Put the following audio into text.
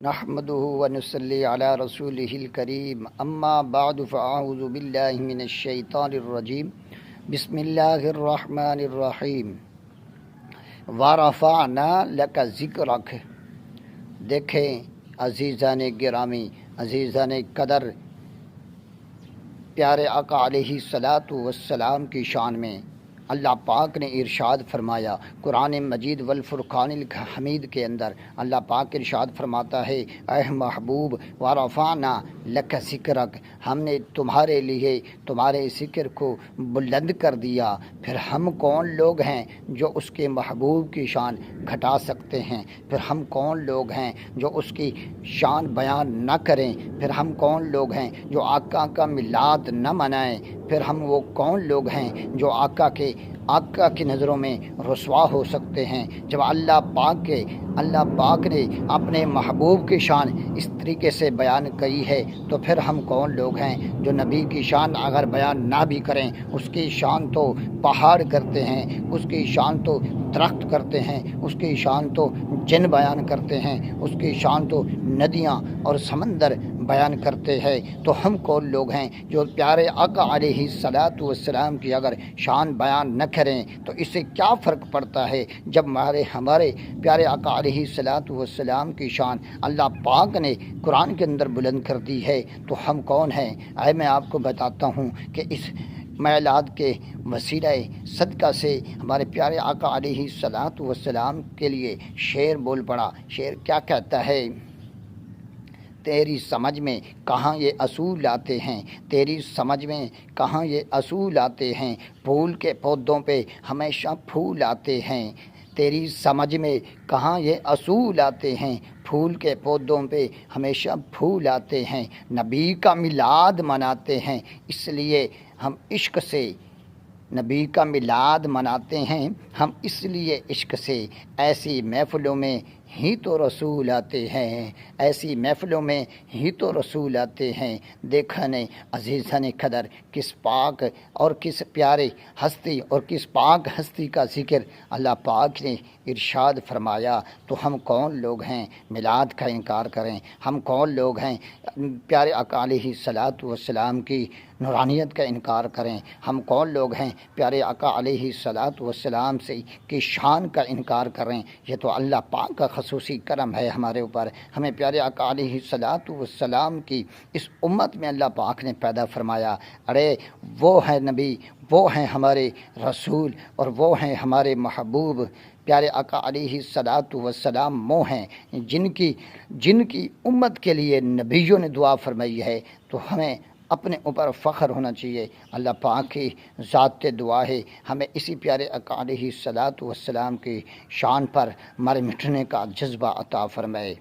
نحمده ونصلي على رسوله الكريم اما بعد فاعوذ بالله من الشیطان الرجیم بسم اللہ الرحمن الرحیم ورفعنا لک ذکرک۔ دیکھیں عزیزان گرامی، عزیزان قدر، پیارے آقا علیہ الصلاۃ والسلام کی شان میں اللہ پاک نے ارشاد فرمایا قرآن مجید والفرقان الحمید کے اندر اللہ پاک ارشاد فرماتا ہے، اے محبوب ورفعنا لک ذکرک، ہم نے تمہارے لیے تمہارے ذکر کو بلند کر دیا۔ پھر ہم کون لوگ ہیں جو اس کے محبوب کی شان گھٹا سکتے ہیں؟ پھر ہم کون لوگ ہیں جو اس کی شان بیان نہ کریں؟ پھر ہم کون لوگ ہیں جو آقا کا میلاد نہ منائیں؟ پھر ہم وہ کون لوگ ہیں جو آقا کی نظروں میں رسوا ہو سکتے ہیں؟ جب اللہ پاک نے اپنے محبوب کی شان اس طریقے سے بیان کی ہے تو پھر ہم کون لوگ ہیں جو نبی کی شان اگر بیان نہ بھی کریں؟ اس کی شان تو پہاڑ کرتے ہیں، اس کی شان تو درخت کرتے ہیں، اس کی شان تو جن بیان کرتے ہیں، اس کی شان تو ندیاں اور سمندر بیان کرتے ہیں۔ تو ہم کون لوگ ہیں جو پیارے آقا علیہ الصلاۃ والسلام کی اگر شان بیان نہ کریں تو اس سے کیا فرق پڑتا ہے؟ جب ہمارے پیارے آقا علیہ الصلاۃ والسلام کی شان اللہ پاک نے قرآن کے اندر بلند کر دی ہے تو ہم کون ہیں؟ میں آپ کو بتاتا ہوں کہ اس میلاد کے وسیلہ صدقہ سے ہمارے پیارے آقا علیہ الصلاۃ والسلام کے لیے شعر بول پڑا۔ شعر کیا کہتا ہے؟ تیری سمجھ میں کہاں یہ اصول آتے ہیں، تیری سمجھ میں کہاں یہ اصول آتے ہیں، پھول کے پودوں پہ ہمیشہ پھول آتے ہیں۔ تیری سمجھ میں کہاں یہ اصول آتے ہیں، پھول کے پودوں پہ ہمیشہ پھول آتے ہیں۔ نبی کا میلاد مناتے ہیں اس لیے ہم عشق سے، نبی کا میلاد مناتے ہیں ہم اس لیے عشق سے، ایسی محفلوں میں ہی تو رسول آتے ہیں، ایسی محفلوں میں ہی تو رسول آتے ہیں۔ دیکھا نے عزیزان قدر، کس پاک اور کس پیارے ہستی اور کس پاک ہستی کا ذکر اللہ پاک نے ارشاد فرمایا۔ تو ہم کون لوگ ہیں میلاد کا انکار کریں؟ ہم کون لوگ ہیں پیارے آقا علیہ الصلاۃ والسلام کی نورانیت کا انکار کریں؟ ہم کون لوگ ہیں پیارے آقا علیہ الصلاۃ والسلام سے کی شان کا انکار کریں؟ یہ تو اللہ پاک کا خصوصی کرم ہے ہمارے اوپر۔ ہمیں پیارے آقا علیہ الصلاۃ والسلام کی اس امت میں اللہ پاک نے پیدا فرمایا۔ ارے وہ ہے نبی، وہ ہیں ہمارے رسول اور وہ ہیں ہمارے محبوب۔ پیارے آقا علیہ الصلاۃ والسلام وہ ہیں جن کی امت کے لیے نبیوں نے دعا فرمائی ہے۔ تو ہمیں اپنے اوپر فخر ہونا چاہیے۔ اللہ پاک کی ذات دعا ہے ہمیں اسی پیارے آقا علیہ الصلاۃ والسلام کی شان پر مر مٹنے کا جذبہ عطا فرمائے۔